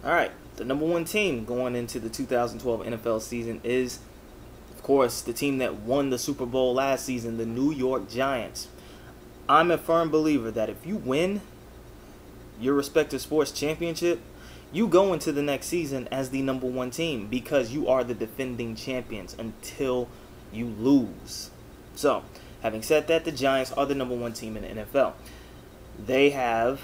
All right, the number one team going into the 2012 NFL season is, of course, the team that won the Super Bowl last season, the New York Giants. I'm a firm believer that if you win your respective sports championship, you go into the next season as the number one team because you are the defending champions until you lose. So, having said that, the Giants are the number one team in the NFL. They have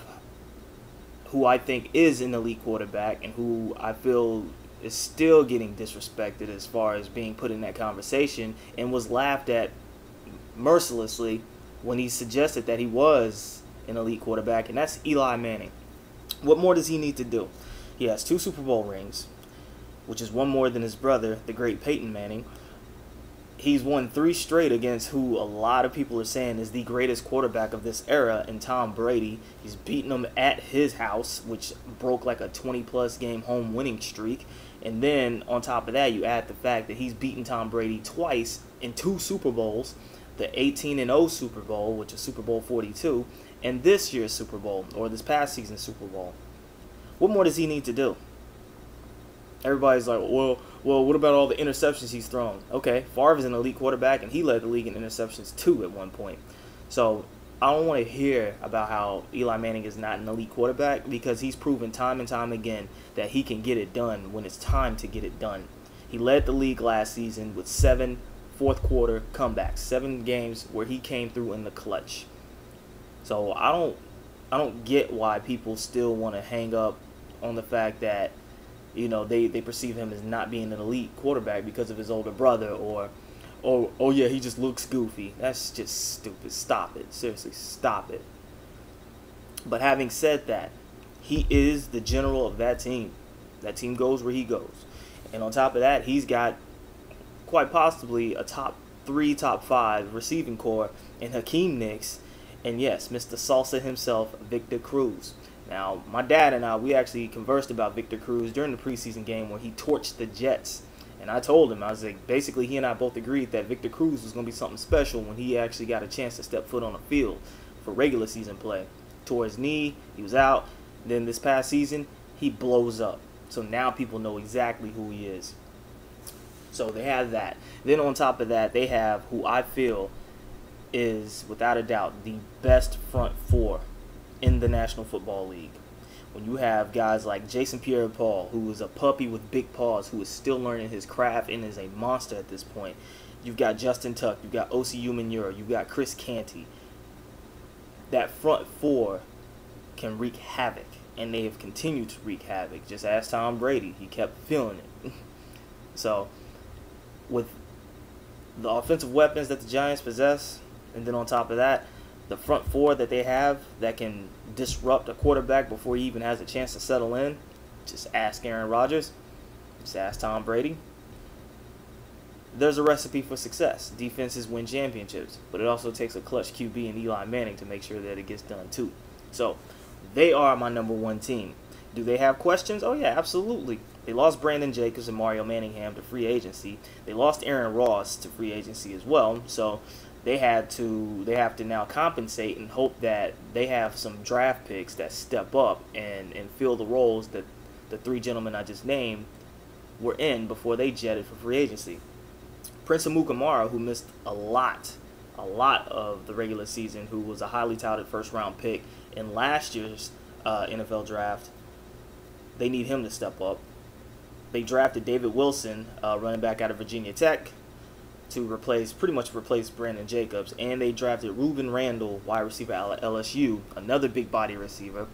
who I think is an elite quarterback and who I feel is still getting disrespected as far as being put in that conversation and was laughed at mercilessly when he suggested that he was an elite quarterback, and that's Eli Manning. What more does he need to do? He has 2 Super Bowl rings, which is one more than his brother, the great Peyton Manning. He's won 3 straight against who a lot of people are saying is the greatest quarterback of this era in Tom Brady. He's beaten him at his house, which broke like a 20-plus game home winning streak. And then on top of that, you add the fact that he's beaten Tom Brady twice in 2 Super Bowls, the 18-0 Super Bowl, which is Super Bowl 42, and this year's Super Bowl, or this past season's Super Bowl. What more does he need to do? Everybody's like, well, what about all the interceptions he's thrown? Okay, Favre is an elite quarterback, and he led the league in interceptions too at one point. So I don't want to hear about how Eli Manning is not an elite quarterback because he's proven time and time again that he can get it done when it's time to get it done. He led the league last season with 7 fourth-quarter comebacks, 7 games where he came through in the clutch. So I don't get why people still want to hang up on the fact that they perceive him as not being an elite quarterback because of his older brother, or oh yeah, he just looks goofy. That's just stupid. Stop it. Seriously, stop it. But having said that, he is the general of that team. That team goes where he goes. And on top of that, he's got quite possibly a top 3, top 5 receiving core in Hakeem Nicks, and yes, Mr. Salsa himself, Victor Cruz. Now, my dad and I, we actually conversed about Victor Cruz during the preseason game where he torched the Jets. And I told him, I was like, basically he and I both agreed that Victor Cruz was going to be something special when he actually got a chance to step foot on the field for regular season play. Tore his knee, he was out. Then this past season, he blows up. So now people know exactly who he is. So they have that. Then on top of that, they have who I feel is, without a doubt, the best front 4 in the National Football League. When you have guys like Jason Pierre-Paul, who is a puppy with big paws, who is still learning his craft and is a monster at this point. You've got Justin Tuck, you've got Osi Umenyiora, you've got Chris Canty. That front 4 can wreak havoc, and they have continued to wreak havoc. Just ask Tom Brady, he kept feeling it. So, with the offensive weapons that the Giants possess, and then on top of that, the front 4 that they have that can disrupt a quarterback before he even has a chance to settle in, just ask Aaron Rodgers, just ask Tom Brady. There's a recipe for success. Defenses win championships, but it also takes a clutch QB and Eli Manning to make sure that it gets done too. So, they are my number one team. Do they have questions? Oh yeah, absolutely. They lost Brandon Jacobs and Mario Manningham to free agency. They lost Aaron Ross to free agency as well. So they have to now compensate and hope that they have some draft picks that step up and fill the roles that the 3 gentlemen I just named were in before they jetted for free agency. Prince Amukamara, who missed a lot of the regular season, who was a highly touted first-round pick in last year's NFL draft, they need him to step up. They drafted David Wilson, running back out of Virginia Tech, to pretty much replace Brandon Jacobs, and they drafted Reuben Randall, wide receiver out of LSU, another big body receiver,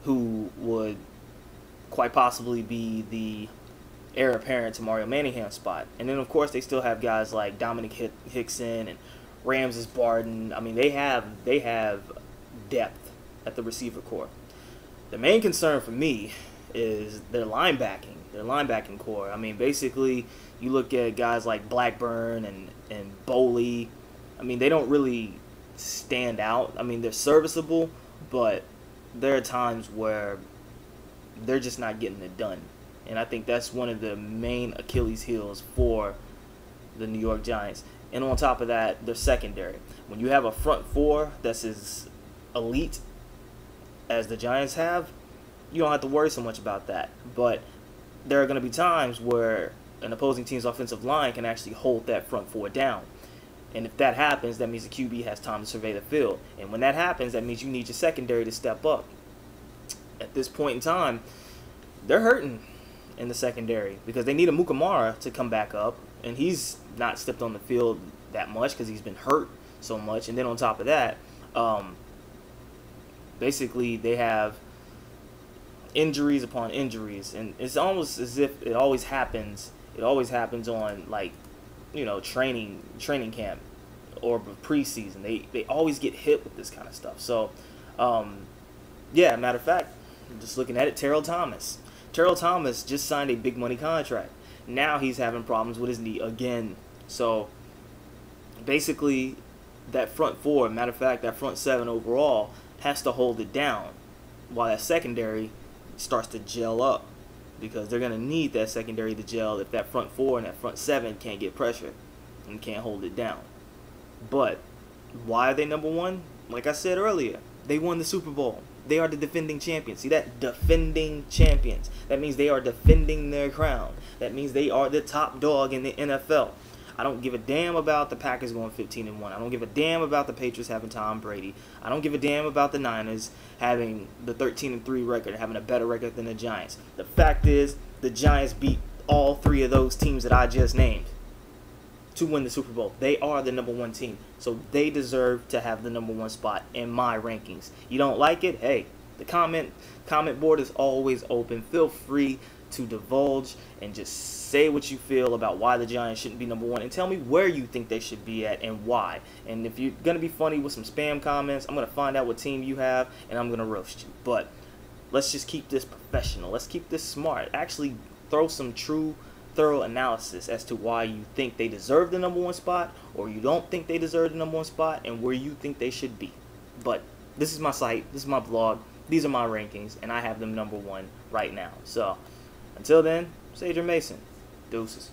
who would quite possibly be the heir apparent to Mario Manningham's spot. And then of course they still have guys like Dominic Hickson and Ramses Barden. I mean, they have depth at the receiver core. The main concern for me is their linebacking core. I mean, basically, you look at guys like Blackburn and Boley. I mean, they don't really stand out. I mean, they're serviceable, but there are times where they're just not getting it done. And I think that's one of the main Achilles heels for the New York Giants. And on top of that, their secondary. When you have a front 4 that's as elite as the Giants have, you don't have to worry so much about that. But there are going to be times where an opposing team's offensive line can actually hold that front four down. And if that happens, that means the QB has time to survey the field. And when that happens, that means you need your secondary to step up. At this point in time, they're hurting in the secondary because they need Amukamara to come back up. And he's not stepped on the field that much because he's been hurt so much. And then on top of that, basically they have injuries upon injuries. And it's almost as if it always happens. It always happens on, like, training camp or preseason. They always get hit with this kind of stuff. So, yeah, matter of fact, I'm just looking at it, Terrell Thomas just signed a big money contract. Now he's having problems with his knee again. So, basically, that front four, matter of fact, that front seven overall has to hold it down while that secondary starts to gel up. Because they're going to need that secondary to gel if that front four and that front seven can't get pressure and can't hold it down. But why are they number one? Like I said earlier, they won the Super Bowl. They are the defending champions. See that? Defending champions. That means they are defending their crown. That means they are the top dog in the NFL. I don't give a damn about the Packers going 15-1. I don't give a damn about the Patriots having Tom Brady. I don't give a damn about the Niners having the 13-3 record, having a better record than the Giants. The fact is, the Giants beat all three of those teams that I just named to win the Super Bowl. They are the number one team, so they deserve to have the number one spot in my rankings. You don't like it? Hey, the comment board is always open. Feel free to divulge and just say what you feel about why the Giants shouldn't be number one, and tell me where you think they should be at and why. And if you're going to be funny with some spam comments, I'm going to find out what team you have and I'm going to roast you. But let's just keep this professional. Let's keep this smart. Actually throw some thorough analysis as to why you think they deserve the number one spot or you don't think they deserve the number one spot and where you think they should be. But this is my site. This is my blog. These are my rankings, and I have them number one right now. So until then, Sager Mason. Deuces.